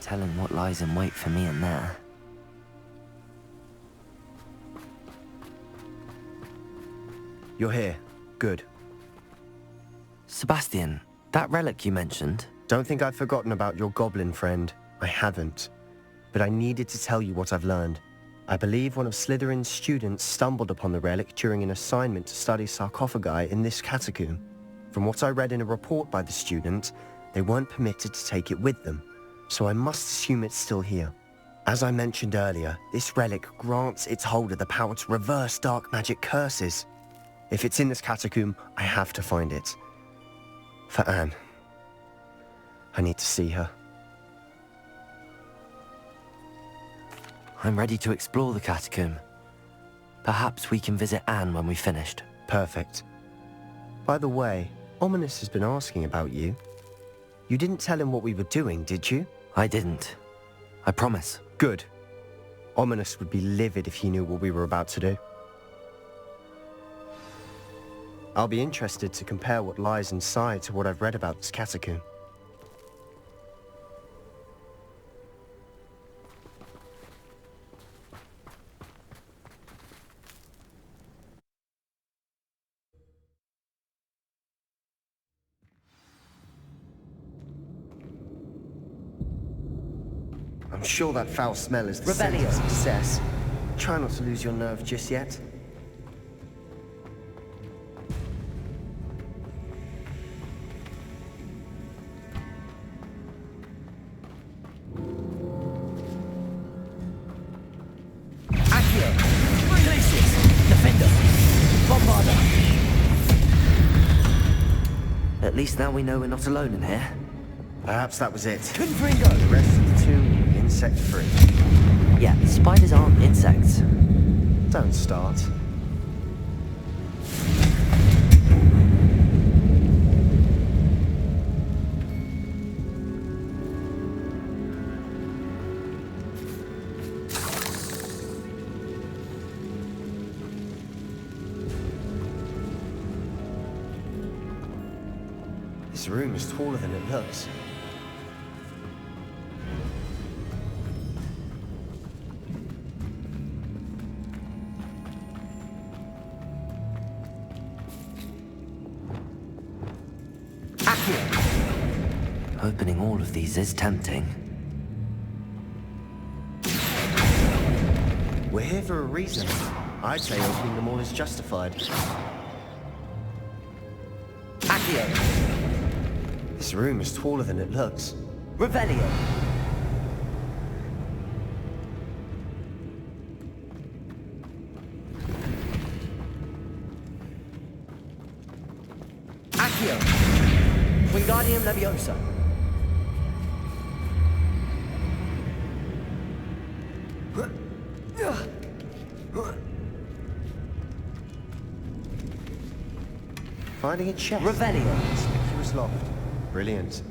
telling what lies in wait for me in there. You're here. Good. Sebastian, that relic you mentioned... Don't think I've forgotten about your goblin friend. I haven't. But I needed to tell you what I've learned. I believe one of Slytherin's students stumbled upon the relic during an assignment to study sarcophagi in this catacomb. From what I read in a report by the student, they weren't permitted to take it with them, so I must assume it's still here. As I mentioned earlier, this relic grants its holder the power to reverse dark magic curses. If it's in this catacomb, I have to find it. For Anne. I need to see her. I'm ready to explore the catacomb. Perhaps we can visit Anne when we've finished. Perfect. By the way, Ominous has been asking about you. You didn't tell him what we were doing, did you? I didn't. I promise. Good. Ominous would be livid if he knew what we were about to do. I'll be interested to compare what lies inside to what I've read about this catacomb. I'm sure that foul smell is the scent of success. Try not to lose your nerve just yet. At least now we know we're not alone in here. Perhaps that was it. Confringo! The rest of the tomb will be insect-free. Yeah, spiders aren't insects. Don't start. This room is taller than it looks. Opening all of these is tempting. We're here for a reason. I'd say opening them all is justified. Accio! This room is taller than it looks. Revelio! Accio! Wingardium Leviosa! Finding a chest. Revelio! Conspicuous loft. Brilliant.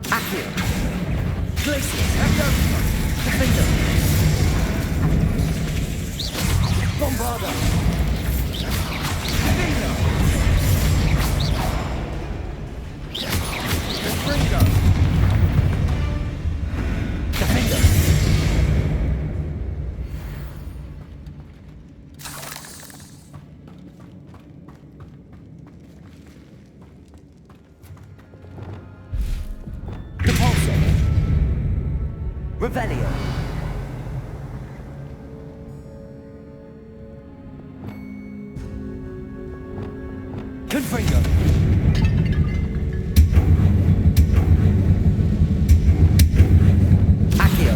Accio! Glacius! Defender! Bombarda! Defender! Defender! Defender! Repulsor! Revelio! Confringo! Accio!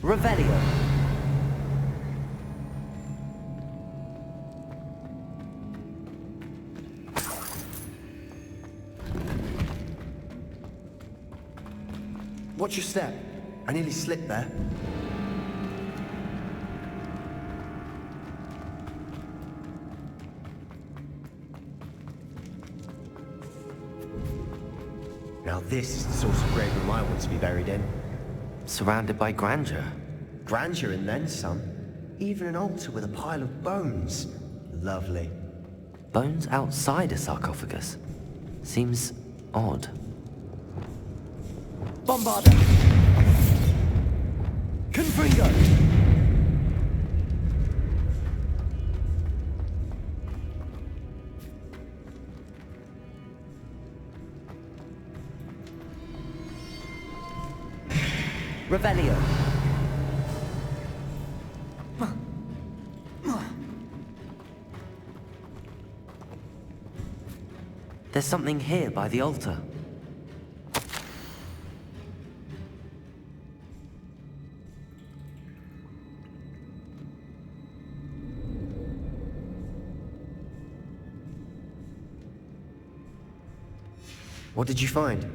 Revelio! Watch your step. I nearly slipped there. Now this is the sort of grave room I want to be buried in. Surrounded by grandeur. Grandeur and then some. Even an altar with a pile of bones. Lovely. Bones outside a sarcophagus. Seems odd. Bombarda! Confringo! Revelio! There's something here by the altar. What did you find?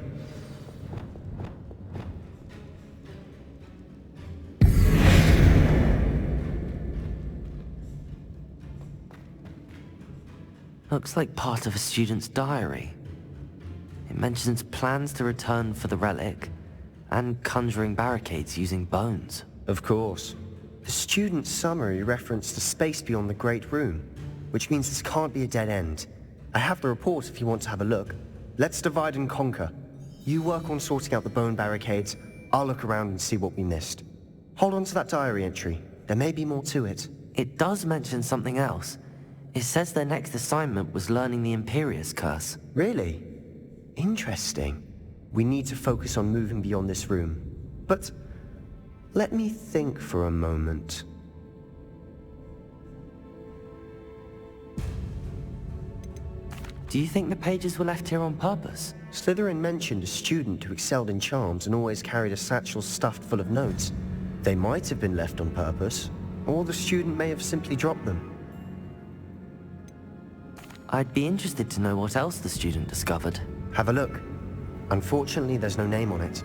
Looks like part of a student's diary. It mentions plans to return for the relic and conjuring barricades using bones. Of course. The student's summary referenced a space beyond the Great Room, which means this can't be a dead end. I have the report if you want to have a look. Let's divide and conquer. You work on sorting out the bone barricades. I'll look around and see what we missed. Hold on to that diary entry. There may be more to it. It does mention something else. It says their next assignment was learning the Imperious curse. Really? Interesting. We need to focus on moving beyond this room. But let me think for a moment. Do you think the pages were left here on purpose? Slytherin mentioned a student who excelled in charms and always carried a satchel stuffed full of notes. They might have been left on purpose, or the student may have simply dropped them. I'd be interested to know what else the student discovered. Have a look. Unfortunately, there's no name on it.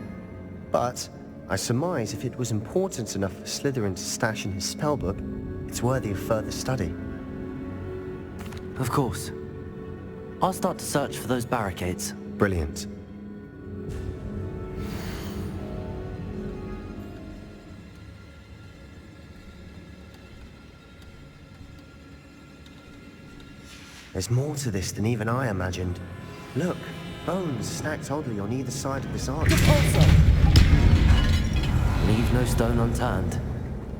But I surmise if it was important enough for Slytherin to stash in his spellbook, it's worthy of further study. Of course. I'll start to search for those barricades. Brilliant. There's more to this than even I imagined. Look, bones stacked oddly on either side of this arch. Leave no stone unturned.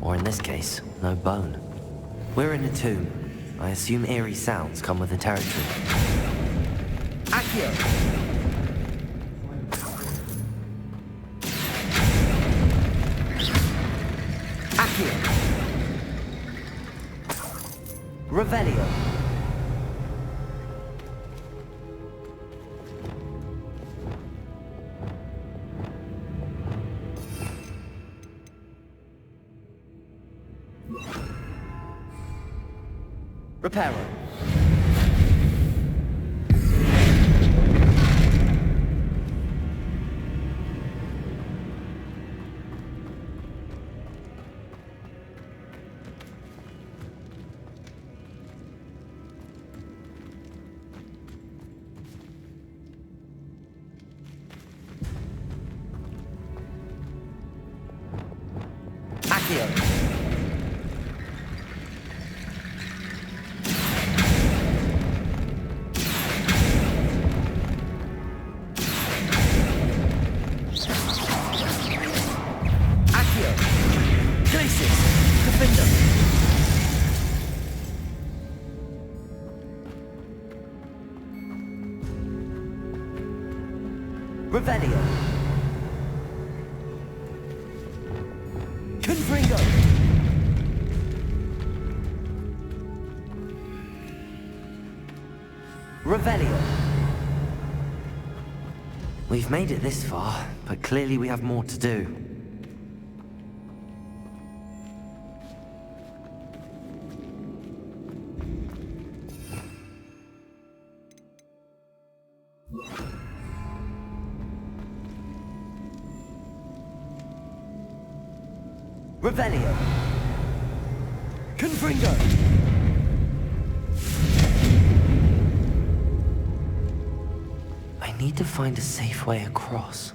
Or in this case, no bone. We're in a tomb. I assume eerie sounds come with the territory. Accio! Accio! Revelio! Reparo. Accio. Revelio. Confringo. Revelio. We've made it this far, but clearly we have more to do. Revelio. Confringo. I need to find a safe way across.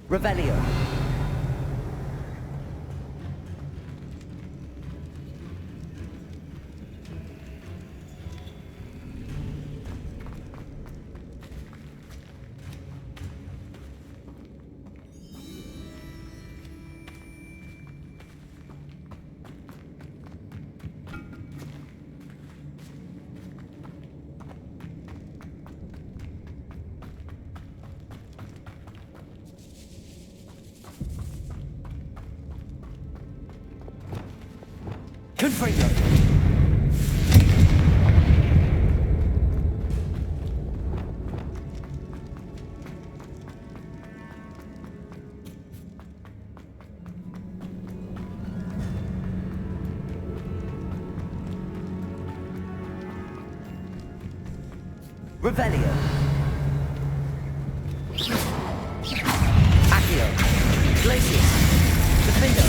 Revelio. Confringo. Revelio. Accio. Glacius. Defendo.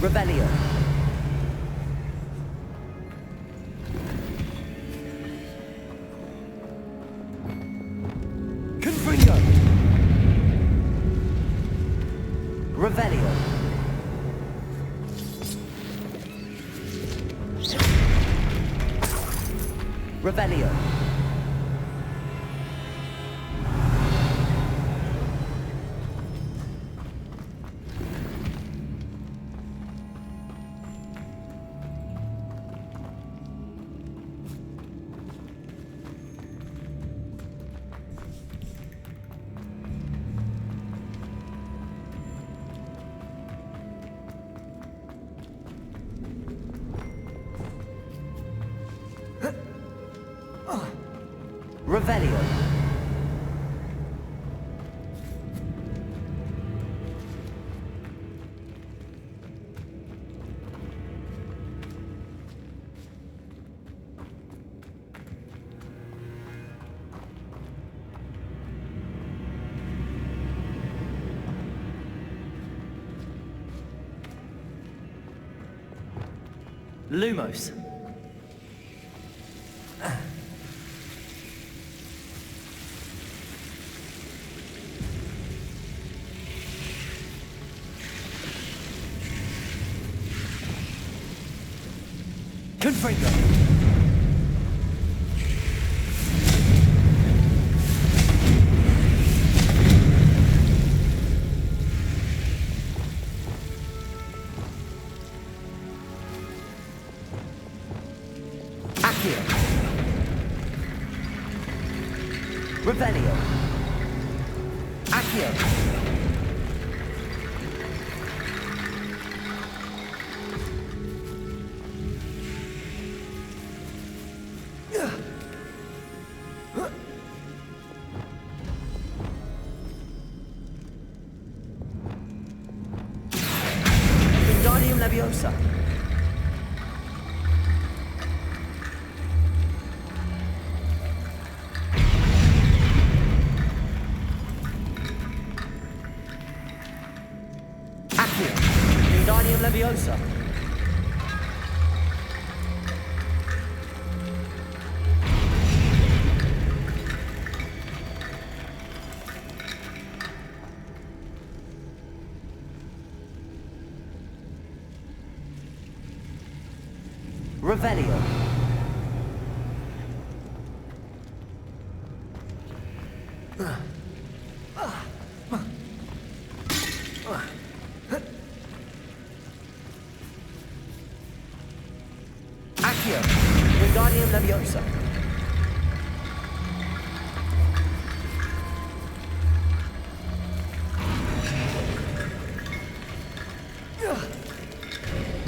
Revelio. Confringo. Revelio. Revelio. Revelio. Lumos. Confringo. Accio. Revelio. Accio. Wingardium Leviosa. Accio. Wingardium Leviosa. Revelio. Accio. Wingardium Leviosa.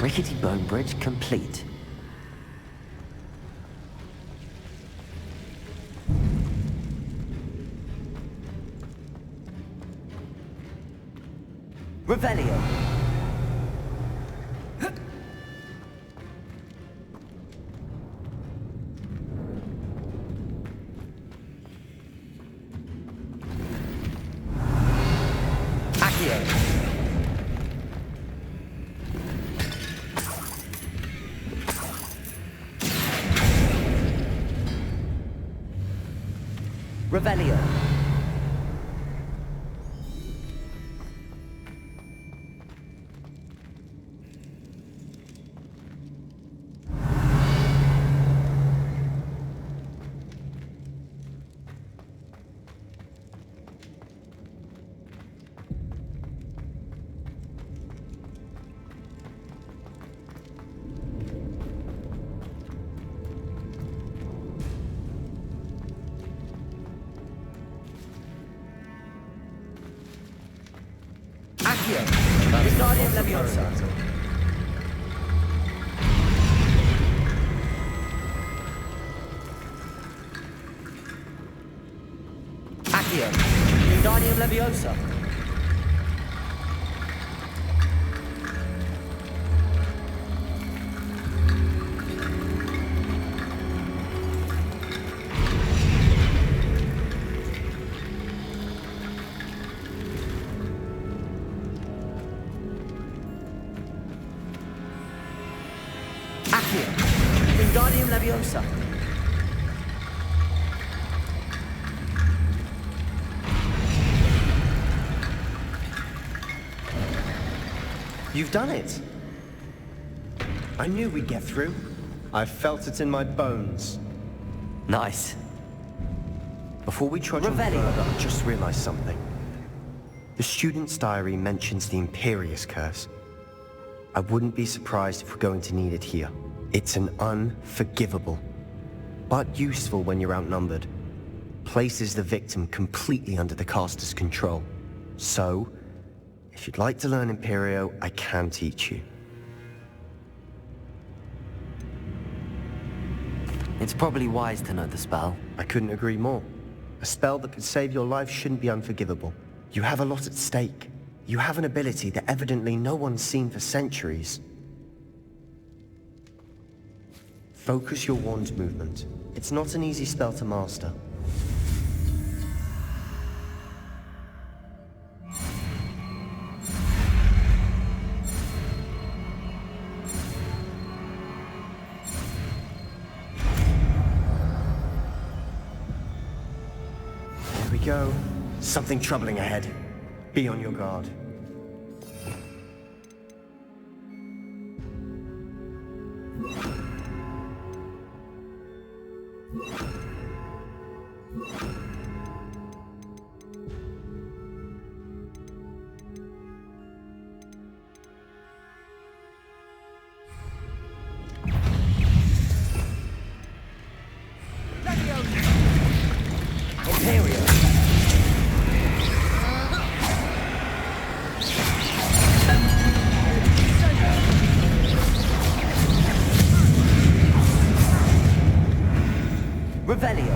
Rickety bone bridge complete. Revelio. Accio. Revelio. Accio. Wingardium Leviosa. Accio. Wingardium Leviosa. Accio. Wingardium Leviosa. You've done it! I knew we'd get through. I felt it in my bones. Nice. Before we trudge on Revelio. further, I just realized something. The student's diary mentions the Imperious curse. I wouldn't be surprised if we're going to need it here. It's an unforgivable, but useful when you're outnumbered. Places the victim completely under the caster's control. So, if you'd like to learn Imperio, I can teach you. It's probably wise to know the spell. I couldn't agree more. A spell that could save your life shouldn't be unforgivable. You have a lot at stake. You have an ability that evidently no one's seen for centuries. Focus your wand movement. It's not an easy spell to master. Here we go. Something troubling ahead. Be on your guard. Imperio. Revelio.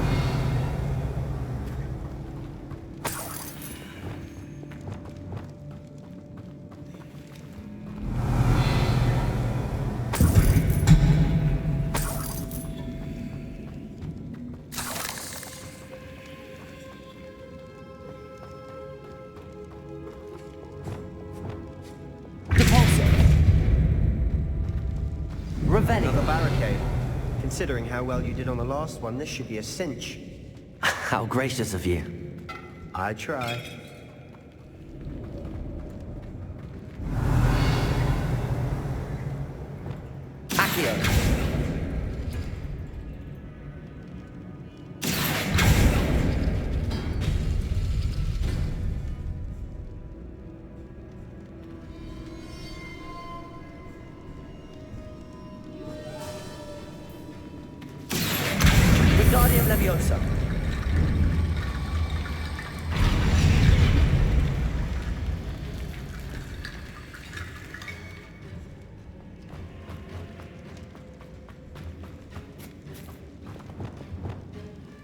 Revelio. Another barricade. Considering how well you did on the last one, this should be a cinch. How gracious of you. I try. Accio.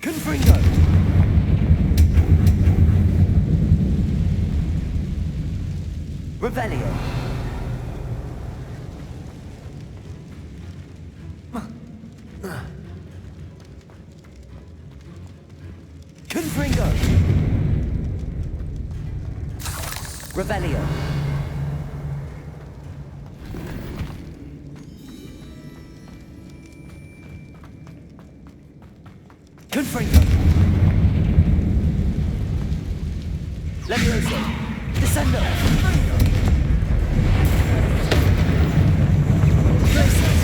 Confringo! Revelio! Confringo! Revelio! Confringo! Levioso! Descendo! Gracias!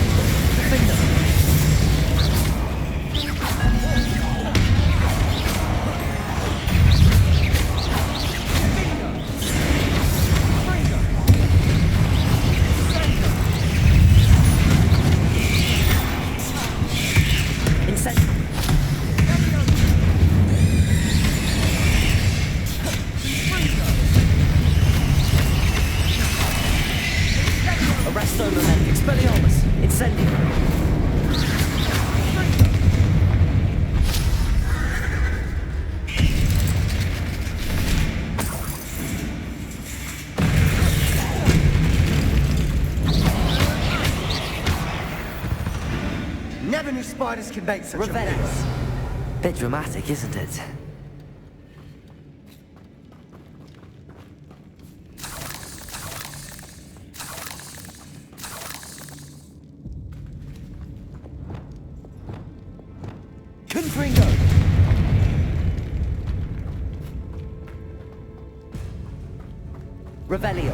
Defendo! Arresto Relic, Expelliarmus, Incendio. Never knew spiders could make such a Revelio. mess. Bit dramatic, isn't it? Confringo! Revelio.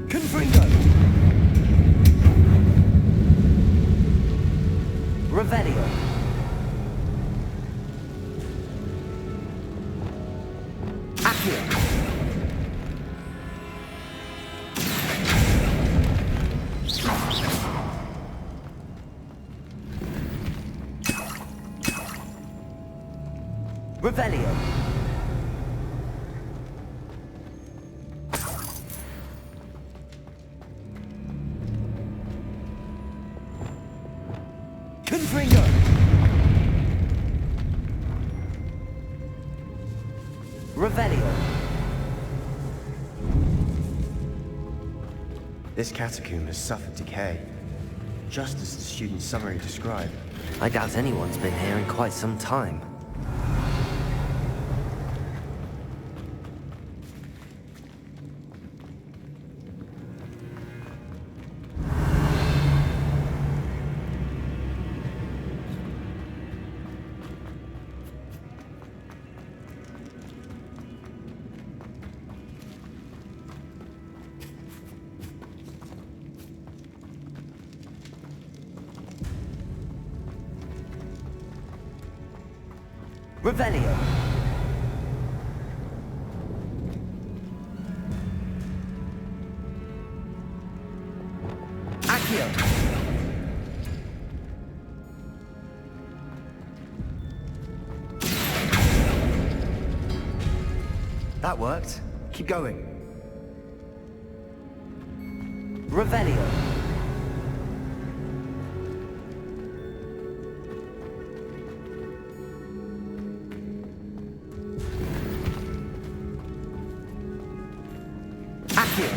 Confringo! Revelio. Accio. Revelio. Confringo! Revelio. This catacomb has suffered decay, just as the student's summary described. I doubt anyone's been here in quite some time. Revelio. Accio. That worked. Keep going. Revelio. Accio.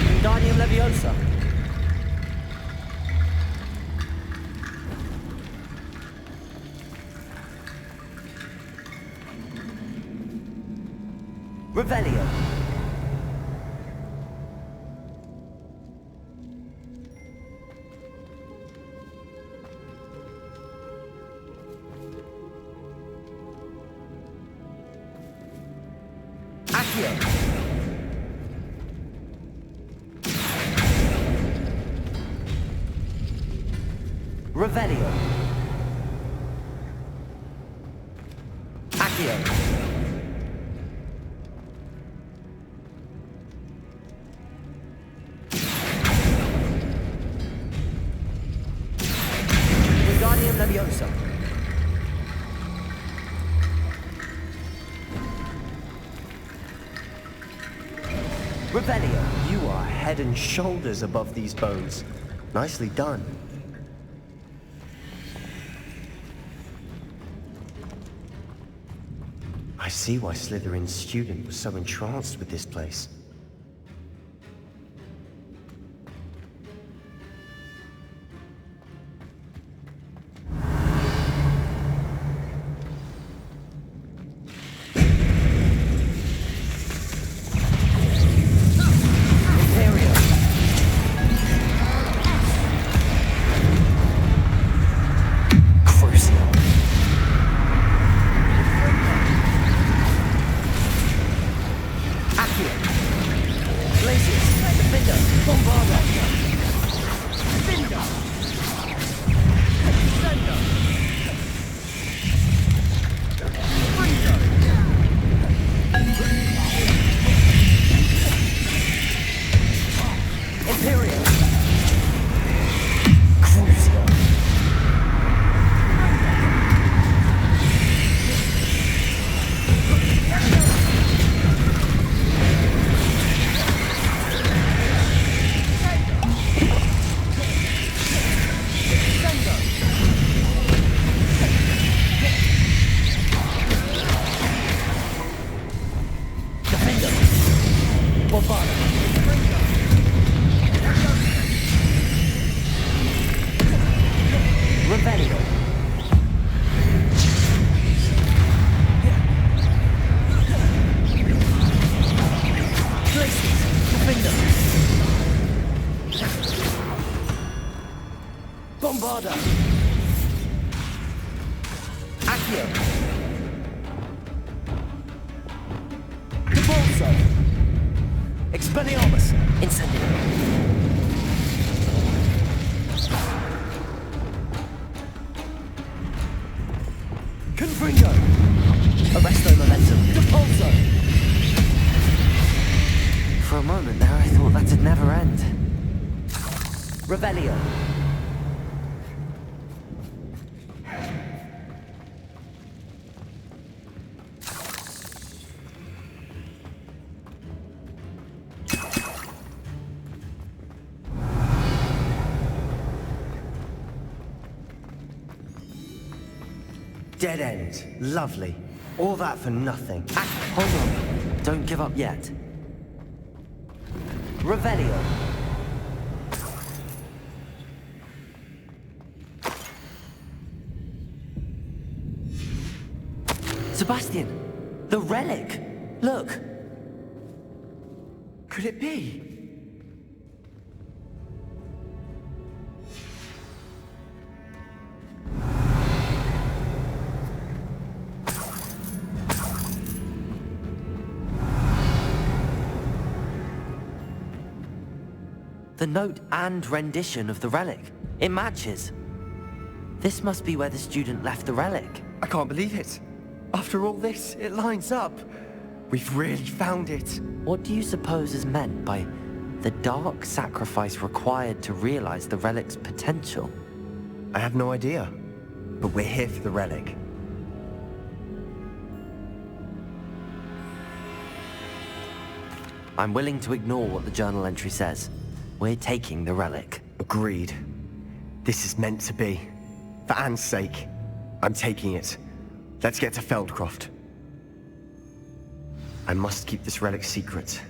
Wingardium Leviosa. Revelio. Accio. Revelio. Accio. Wingardium Leviosa. Revelio. You are head and shoulders above these bones. Nicely done. I see why Slytherin's student was so entranced with this place. Imperio. Crucial. Accio. Glacius. Defender. Bombarda. Defender. Defender. Imperio. Crucial. Defender. Bombarda. Revelio. Glacius. Defender. Bombarda. Accio. Debolso. Expelliarmus. Incendio. Confringo. Arresto momentum. Depulso. For a moment there, I thought that'd never end. Revelio. Dead end. Lovely. All that for nothing. Hold on. Don't give up yet. Revelio. Sebastian! The relic! Look! Could it be? The note and rendition of the relic. It matches. This must be where the student left the relic. I can't believe it. After all this, it lines up. We've really found it. What do you suppose is meant by the dark sacrifice required to realize the relic's potential? I have no idea. But we're here for the relic. I'm willing to ignore what the journal entry says. We're taking the relic. Agreed. This is meant to be. For Anne's sake, I'm taking it. Let's get to Feldcroft. I must keep this relic secret,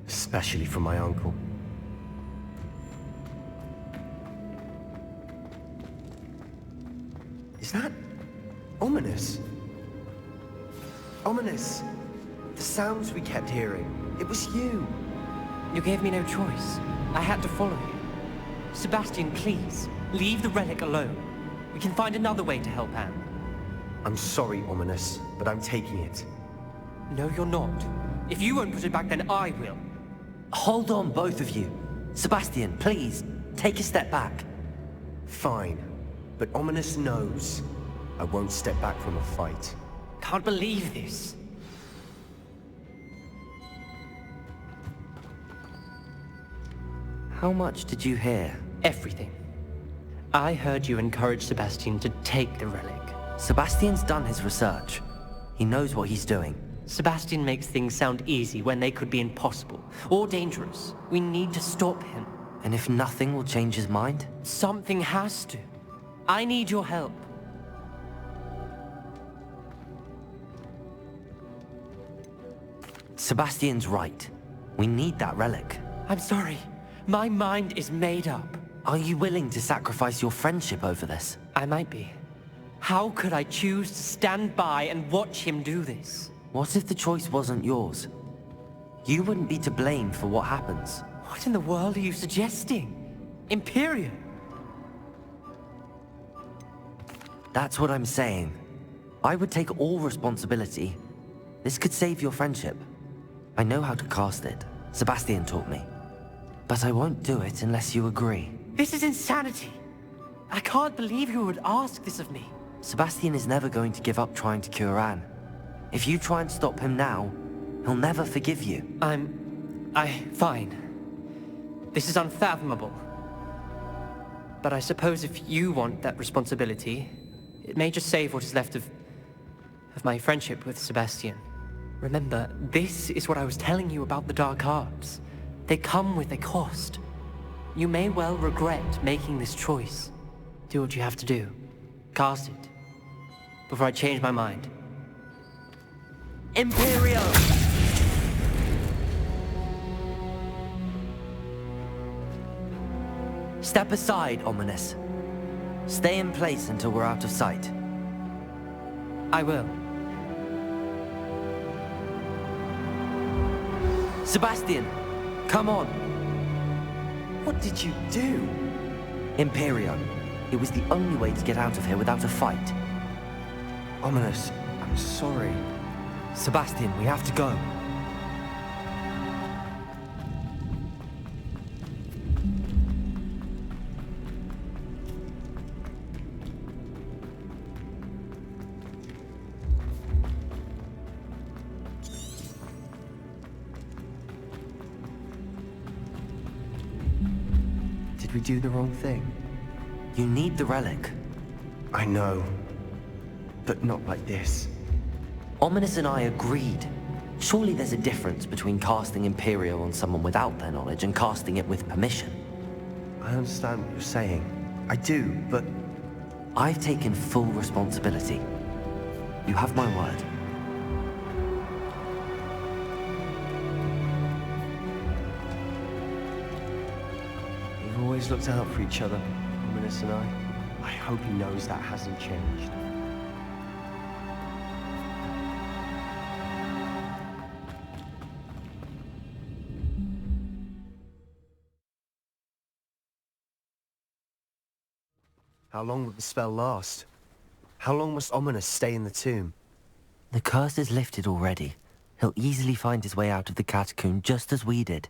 especially from my uncle. Is that ominous? Ominous. The sounds we kept hearing. It was you. You gave me no choice. I had to follow you. Sebastian, please, leave the relic alone. We can find another way to help Anne. I'm sorry, Ominous, but I'm taking it. No, you're not. If you won't put it back, then I will. Hold on, both of you. Sebastian, please, take a step back. Fine, but Ominous knows I won't step back from a fight. Can't believe this. How much did you hear? Everything. I heard you encourage Sebastian to take the relic. Sebastian's done his research. He knows what he's doing. Sebastian makes things sound easy when they could be impossible or dangerous. We need to stop him. And if nothing will change his mind? Something has to. I need your help. Sebastian's right. We need that relic. I'm sorry. My mind is made up. Are you willing to sacrifice your friendship over this? I might be. How could I choose to stand by and watch him do this? What if the choice wasn't yours? You wouldn't be to blame for what happens. What in the world are you suggesting? Imperio? That's what I'm saying. I would take all responsibility. This could save your friendship. I know how to cast it. Sebastian taught me. But I won't do it unless you agree. This is insanity. I can't believe you would ask this of me. Sebastian is never going to give up trying to cure Anne. If you try and stop him now, he'll never forgive you. Fine. This is unfathomable. But I suppose if you want that responsibility, it may just save what is left of my friendship with Sebastian. Remember, this is what I was telling you about the dark arts. They come with a cost. You may well regret making this choice. Do what you have to do. Cast it. Before I change my mind. Imperio! Step aside, Ominous. Stay in place until we're out of sight. I will. Sebastian, come on. What did you do? Imperio. It was the only way to get out of here without a fight. Ominous, I'm sorry. Sebastian, we have to go. Did we do the wrong thing? You need the relic. I know. But not like this. Ominous and I agreed. Surely there's a difference between casting Imperio on someone without their knowledge and casting it with permission. I understand what you're saying. I do, but... I've taken full responsibility. You have my word. We've always looked out for each other, Ominous and I. I hope he knows that hasn't changed. How long will the spell last? How long must Ominous stay in the tomb? The curse is lifted already. He'll easily find his way out of the catacomb just as we did.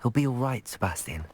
He'll be all right, Sebastian.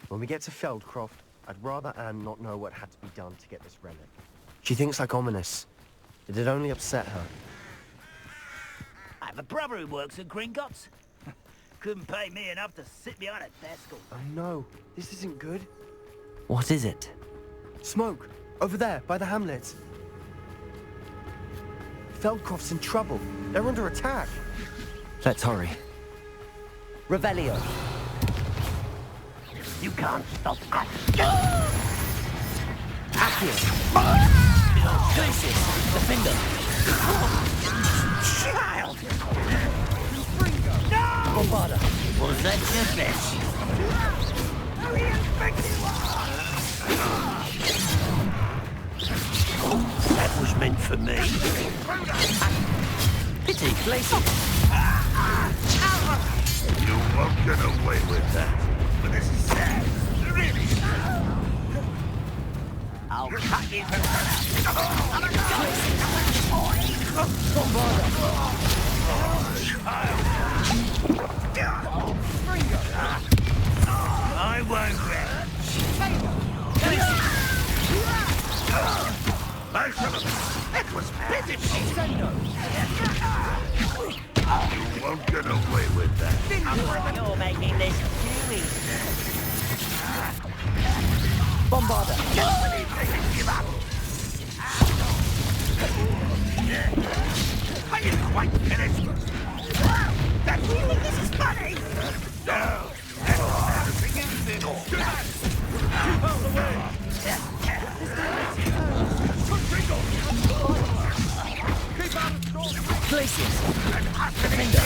When we get to Feldcroft, I'd rather Anne not know what had to be done to get this relic. She thinks like Ominous. It'd only upset her. I have a brother who works at Gringotts. Couldn't pay me enough to sit behind a desk all Oh no, this isn't good. What is it? Smoke! Over there, by the hamlet. Feldcroft's in trouble. They're under attack. Let's hurry. Revelio. You can't stop us. Accio. Glacius. Defender. Child! Bombarda. Was that your best? That was meant for me. Pity. Glacius. You won't get away with that. But this is sad. Really sad. I'll cut you. Bombarda. I won't rest. That was pitiful. You won't get away with that. You're making this too easy. Bombarda. Give up. Are you quite finished? That feeling this is funny. No, that's everything is finished. Keep out of the way. Glacius. Defender.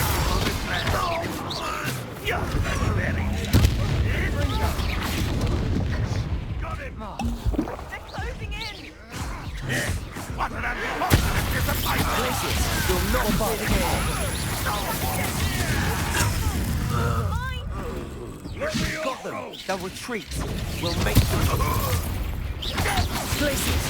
Got him. They're closing in! What an unfortunate disappointment. Glacius. You're not got them. They'll retreat. We'll make them. Glacius.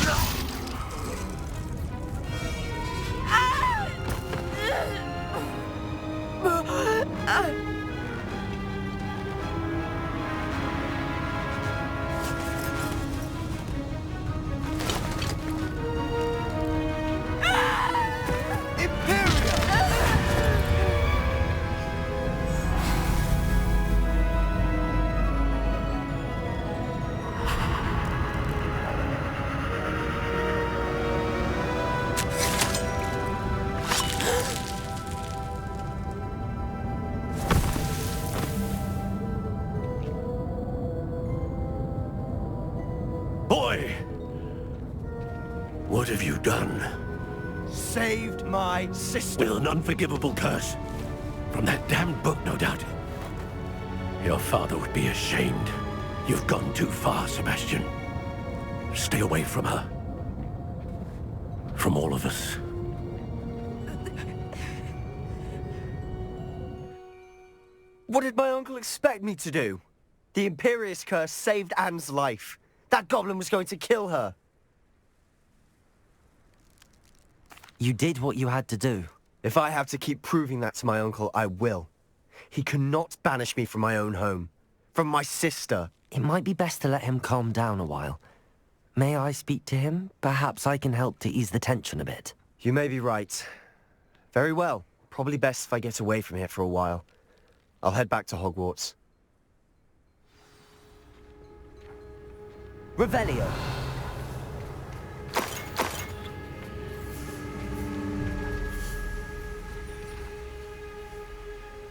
Boy! What have you done? Saved my sister. With an unforgivable curse. From that damned book, no doubt. Your father would be ashamed. You've gone too far, Sebastian. Stay away from her. From all of us. What did my uncle expect me to do? The Imperious curse saved Anne's life. That goblin was going to kill her. You did what you had to do. If I have to keep proving that to my uncle, I will. He cannot banish me from my own home. From my sister. It might be best to let him calm down a while. May I speak to him? Perhaps I can help to ease the tension a bit. You may be right. Very well. Probably best if I get away from here for a while. I'll head back to Hogwarts. Revelio.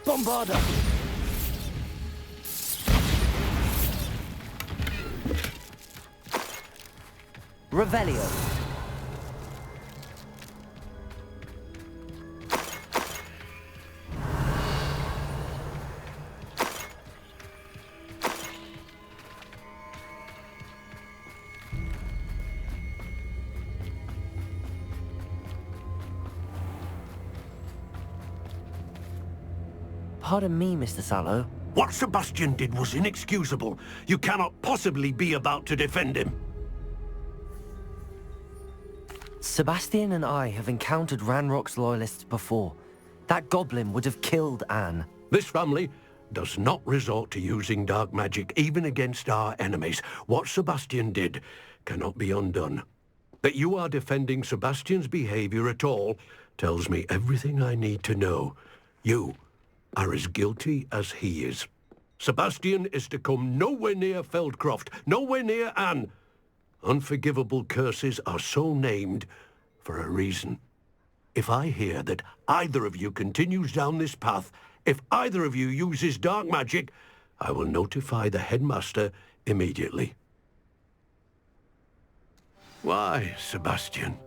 Bombarda. Revelio. Pardon me, Mr. Sallow. What Sebastian did was inexcusable. You cannot possibly be about to defend him. Sebastian and I have encountered Ranrock's loyalists before. That goblin would have killed Anne. This family does not resort to using dark magic, even against our enemies. What Sebastian did cannot be undone. That you are defending Sebastian's behavior at all tells me everything I need to know. You are as guilty as he is. Sebastian is to come nowhere near Feldcroft, nowhere near Anne. Unforgivable curses are so named for a reason. If I hear that either of you continues down this path, if either of you uses dark magic, I will notify the headmaster immediately. Why, Sebastian?